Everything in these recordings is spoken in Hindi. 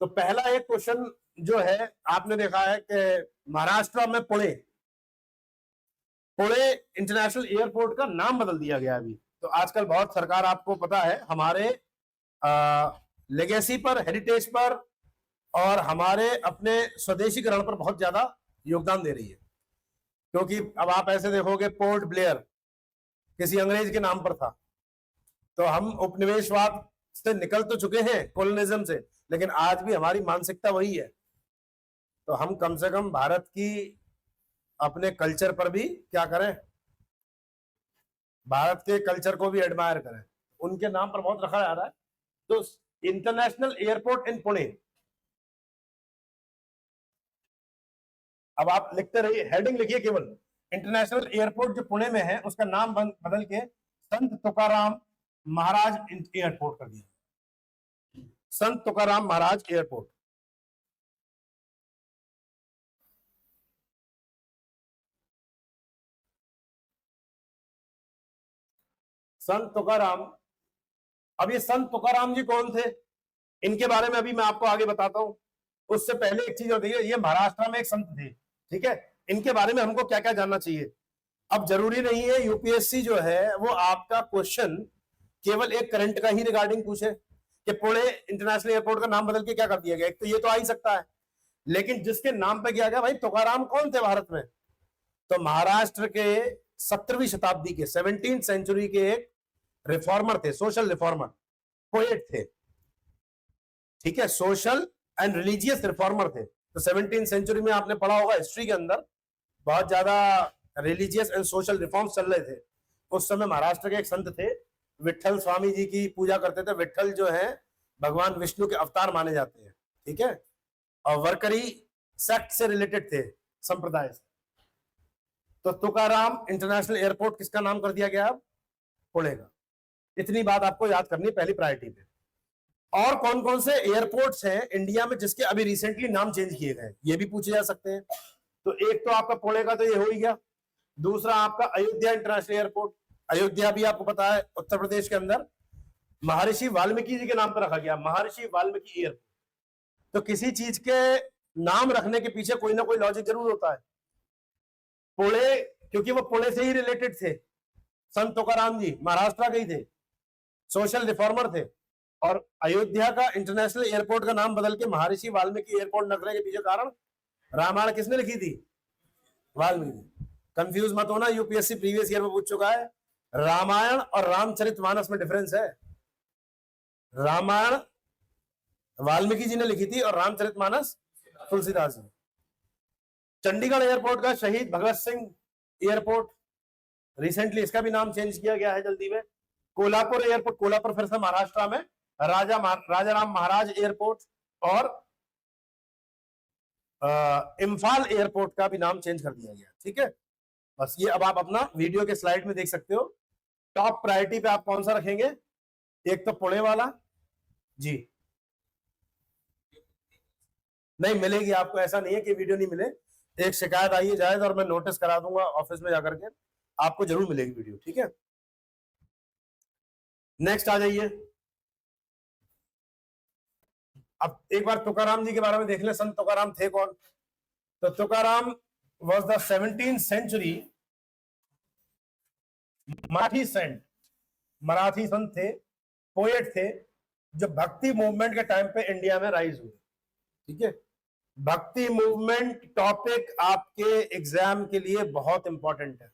तो पहला एक क्वेश्चन जो है आपने देखा है कि महाराष्ट्र में पुणे इंटरनेशनल एयरपोर्ट का नाम बदल दिया गया अभी। तो आजकल बहुत सरकार, आपको पता है, हमारे लेगेसी पर, हेरिटेज पर और हमारे अपने स्वदेशीकरण पर बहुत ज्यादा योगदान दे रही है। क्योंकि अब आप ऐसे देखोगे, पोर्ट ब्लेयर किसी अंग्रेज के नाम पर था, तो हम उपनिवेशवाद से निकल तो चुके हैं, कॉलोनिज्म से, लेकिन आज भी हमारी मानसिकता वही है। तो हम कम से कम भारत की अपने कल्चर पर भी क्या करें, भारत के कल्चर को भी एडमायर करें। उनके नाम पर बहुत रखा जा रहा है। तो इंटरनेशनल एयरपोर्ट इन पुणे, अब आप लिखते रहिए, हेडिंग लिखिए केवल, इंटरनेशनल एयरपोर्ट जो पुणे में है उसका नाम बदल के संत तुकाराम महाराज एयरपोर्ट कर दिया। संत तुकाराम महाराज एयरपोर्ट। संत तुकाराम, अब ये संत तुकाराम जी कौन थे, इनके बारे में अभी मैं आपको आगे बताता हूं। उससे पहले एक चीज होती है, ये महाराष्ट्र में एक संत थे, ठीक है। इनके बारे में हमको क्या क्या जानना चाहिए। अब जरूरी नहीं है यूपीएससी जो है वो आपका क्वेश्चन केवल एक करंट का ही रिगार्डिंग पूछे कि पुणे इंटरनेशनल एयरपोर्ट का नाम बदल के क्या कर दिया गया। एक तो ये तो आ ही सकता है, लेकिन जिसके नाम पे किया गया, भाई तुकाराम कौन थे भारत में, तो महाराष्ट्र के 17वीं शताब्दी के 17th सेंचुरी के एक रिफॉर्मर थे, सोशल रिफॉर्मर, पोएट थे, ठीक है, सोशल एंड रिलीजियस रिफॉर्मर थे। तो 17th सेंचुरी में आपने पढ़ा होगा हिस्ट्री के अंदर, बहुत ज्यादा रिलीजियस एंड सोशल रिफॉर्म्स चल रहे थे। उस समय महाराष्ट्र के एक संत थे, विट्ठल स्वामी जी की पूजा करते थे। विट्ठल जो है भगवान विष्णु के अवतार माने जाते हैं, ठीक है, और वरकरी सेक्ट से रिलेटेड थे, संप्रदाय से। तो तुकाराम इंटरनेशनल एयरपोर्ट किसका नाम कर दिया गया, पुणे का। इतनी बात आपको याद करनी पहली प्रायोरिटी पे। और कौन कौन से एयरपोर्ट्स हैं इंडिया में जिसके अभी रिसेंटली नाम चेंज किए गए, ये भी पूछे जा सकते हैं। तो एक तो आपका पुणे का तो ये हो ही गया। दूसरा आपका अयोध्या इंटरनेशनल एयरपोर्ट। अयोध्या भी आपको पता है उत्तर प्रदेश के अंदर महर्षि वाल्मीकि जी के नाम पर रखा गया, महर्षि वाल्मीकि एयरपोर्ट। तो किसी चीज के नाम रखने के पीछे कोई ना कोई लॉजिक जरूर होता है। पुणे, क्योंकि वो पुणे से ही रिलेटेड थे, संत तुकाराम जी महाराष्ट्र के ही थे, सोशल रिफॉर्मर थे। और अयोध्या का इंटरनेशनल एयरपोर्ट का नाम बदल के महर्षि वाल्मीकि एयरपोर्ट रखने के पीछे कारण, रामायण किसने लिखी थी, वाल्मीकि। कंफ्यूज मत होना, यूपीएससी प्रीवियस ईयर में पूछ चुका है। रामायण और रामचरितमानस में डिफरेंस है। रामायण वाल्मीकि जी ने लिखी थी और रामचरितमानस तुलसीदास जी। चंडीगढ़ एयरपोर्ट का शहीद भगत सिंह एयरपोर्ट, रिसेंटली इसका भी नाम चेंज किया गया है जल्दी में। कोल्हापुर एयरपोर्ट, कोल्हापुर फिर से महाराष्ट्र में, राजाराम महाराज एयरपोर्ट। और इम्फाल एयरपोर्ट का भी नाम चेंज कर दिया गया, ठीक है। बस ये अब आप अपना वीडियो के स्लाइड में देख सकते हो। टॉप प्रायोरिटी पे आप कौन सा रखेंगे, एक तो पुणे वाला जी, नहीं मिलेगी आपको, ऐसा नहीं है कि वीडियो नहीं मिले। एक शिकायत आई है जायद, और मैं नोटिस करा दूंगा ऑफिस में जाकर के, आपको जरूर मिलेगी वीडियो, ठीक है। नेक्स्ट आ जाइए। अब एक बार तुकाराम जी के बारे में देख ले, संत तुकाराम थे कौन। तो Tukaram was the 17th century Marathi saint, Marathi संत थे, पोएट थे, जो भक्ति मूवमेंट के टाइम पे इंडिया में राइज हुए, ठीक है। भक्ति मूवमेंट टॉपिक आपके एग्जाम के लिए बहुत इंपॉर्टेंट है।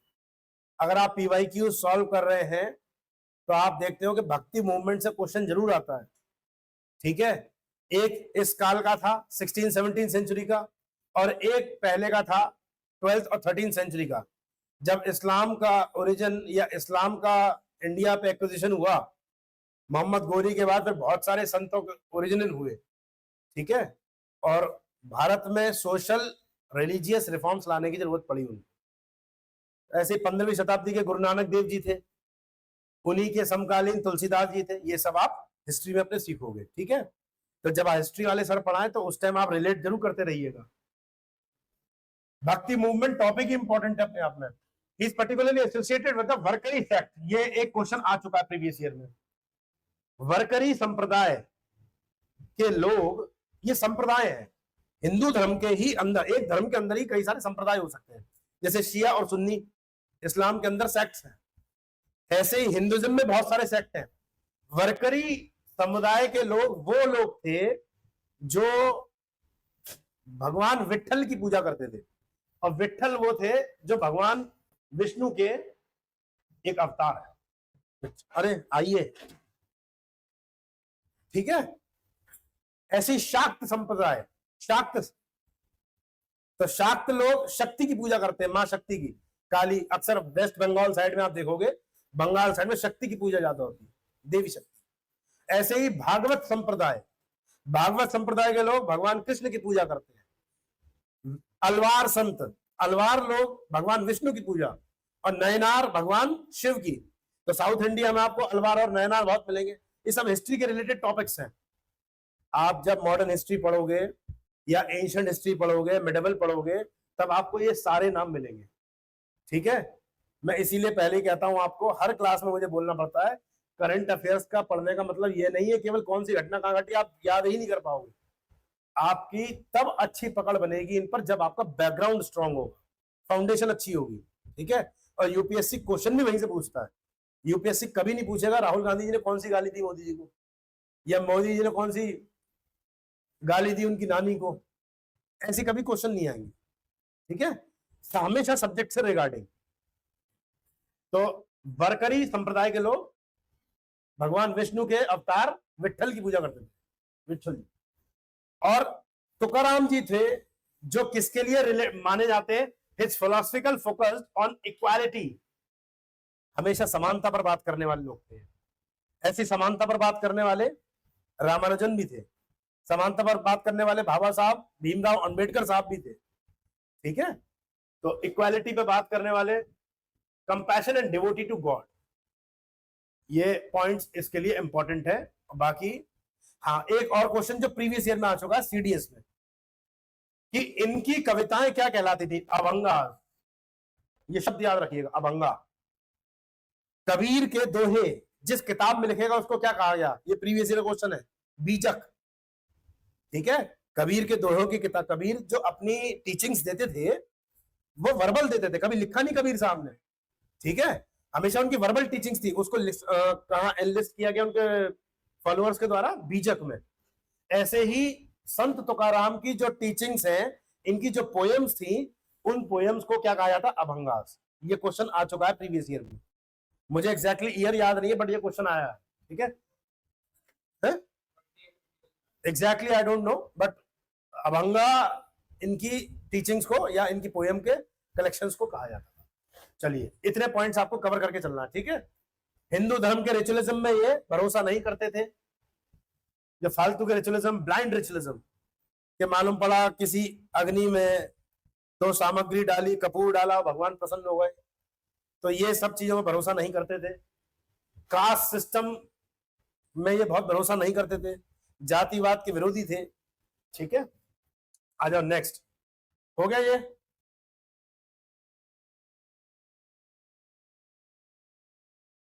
अगर आप पीवाईक्यू सॉल्व कर रहे हैं तो आप देखते हो कि भक्ति मूवमेंट से क्वेश्चन जरूर आता है, ठीक है। एक इस काल का था 16-17 सेंचुरी का, और एक पहले का था 12th और 13th सेंचुरी का, जब इस्लाम का ओरिजिन या इस्लाम का इंडिया पे एक्विजिशन हुआ मोहम्मद गोरी के बाद। फिर बहुत सारे संतों के ओरिजिनल हुए, ठीक है, और भारत में सोशल रिलीजियस रिफॉर्म्स लाने की जरूरत पड़ी उनको। ऐसे 15वीं शताब्दी के गुरु नानक देव जी थे, उन्हीं के समकालीन तुलसीदास जी थे। ये सब आप हिस्ट्री में अपने सीखोगे, ठीक है। तो जब हिस्ट्री वाले सर पढ़ाएं तो उस टाइम आप रिलेट जरूर करते रहिएगा। भक्ति मूवमेंट टॉपिक ही इंपॉर्टेंट है अपने आप में। He is particularly associated with the Warkari sect. ये एक क्वेश्चन आ चुका है प्रीवियस ईयर में। वरकरी संप्रदाय के लोग ये संप्रदाय है। हिंदू धर्म के ही अंदर, एक धर्म के अंदर ही कई सारे संप्रदाय हो सकते हैं, जैसे शिया और सुन्नी, इस्लाम के अंदर सेक्ट्स हैं, ऐसे ही हिंदुइज्म में बहुत सारे सेक्ट हैं। वरकरी समुदाय के लोग वो लोग थे जो भगवान विट्ठल की पूजा करते थे, और विट्ठल वो थे जो भगवान विष्णु के एक अवतार है। अरे आइए, ठीक है। ऐसी शाक्त संप्रदाय, शाक्त, तो शाक्त लोग शक्ति की पूजा करते हैं, मां शक्ति की, काली। अक्सर वेस्ट बंगाल साइड में आप देखोगे, बंगाल साइड में शक्ति की पूजा ज्यादा होती है, देवी शक्ति। ऐसे ही भागवत संप्रदाय, भागवत संप्रदाय के लोग भगवान कृष्ण की पूजा करते हैं। अलवार संत, अलवार लोग भगवान विष्णु की पूजा, और नयनार भगवान शिव की। तो साउथ इंडिया में आपको अलवार और नयनार बहुत मिलेंगे। ये सब हिस्ट्री के रिलेटेड टॉपिक्स हैं। आप जब मॉडर्न हिस्ट्री पढ़ोगे या एंशिएंट हिस्ट्री पढ़ोगे, मिडिवल पढ़ोगे, तब आपको ये सारे नाम मिलेंगे, ठीक है। मैं इसीलिए पहले ही कहता हूं आपको, हर क्लास में मुझे बोलना पड़ता है, करंट अफेयर्स का पढ़ने का मतलब ये नहीं है केवल कौन सी घटना कहां घटी आप याद ही नहीं कर पाओगे। आपकी तब अच्छी पकड़ बनेगी इन पर जब आपका बैकग्राउंड स्ट्रांग होगा, फाउंडेशन अच्छी होगी, ठीक है। और यूपीएससी क्वेश्चन भी वहीं से पूछता है। यूपीएससी कभी नहीं पूछेगा राहुल गांधी जी ने कौन सी गाली दी मोदी जी को, या मोदी जी ने कौन सी गाली दी उनकी नानी को, ऐसे कभी क्वेश्चन नहीं आएंगे, ठीक है। हमेशा सब्जेक्ट से रिगार्डिंग। तो वरकरी संप्रदाय के लोग भगवान विष्णु के अवतार विट्ठल की पूजा करते थे, विट्ठल जी। और तुकाराम जी थे जो किसके लिए माने जाते हैं, his philosophical focused on equality, हमेशा समानता पर बात करने वाले लोग थे। ऐसी समानता पर बात करने वाले रामानुजन भी थे, समानता पर बात करने वाले बाबा साहब भीमराव अंबेडकर साहब भी थे, ठीक है। तो इक्वालिटी पे बात करने वाले, compassion and devotee to God, ये पॉइंट्स इसके लिए इंपॉर्टेंट है। बाकी हाँ, एक और क्वेश्चन जो प्रीवियस ईयर में आ चुका है सीडीएस में, कि इनकी कविताएं क्या कहलाती थी, अभंगा। ये शब्द याद रखिएगा, अभंगा। कबीर के दोहे जिस किताब में लिखेगा उसको क्या कहा गया, ये प्रीवियस ईयर क्वेश्चन है, बीजक, ठीक है। कबीर के दोहों की किताब, कबीर जो अपनी टीचिंग्स देते थे वो वर्बल देते थे, कभी लिखा नहीं कबीर साहब ने, ठीक है। हमेशा उनकी वर्बल टीचिंग्स थी, उसको कहां एनलिस्ट किया गया उनके फॉलोअर्स के द्वारा, बीजक में। ऐसे ही संत तुकाराम की जो टीचिंग्स हैं, इनकी जो पोएम्स थी, उन पोएम्स को क्या कहा जाता, अभंगास। ये क्वेश्चन आ चुका है प्रीवियस ईयर में, मुझे एग्जैक्टली ईयर याद नहीं है बट ये क्वेश्चन आया है, ठीक है। Exactly I don't know, but abhanga इनकी टीचिंग्स को या इनकी पोएम के कलेक्शंस को कहा जाता था। चलिए, इतने पॉइंट्स आपको कवर करके चलना है, ठीक है। हिंदू धर्म के रिचुअलिज्म में ये भरोसा नहीं करते थे, जो फालतू के रिचुअलिज्म, ब्लाइंड रिचुअलिज्म के मालूम पड़ा किसी अग्नि में तो सामग्री डाली, कपूर डाला, भगवान प्रसन्न हो गए, तो ये सब चीजों में भरोसा नहीं करते थे। कास्ट सिस्टम में ये बहुत भरोसा नहीं करते थे, जातिवाद के विरोधी थे, ठीक है। आ जाओ नेक्स्ट, हो गया ये।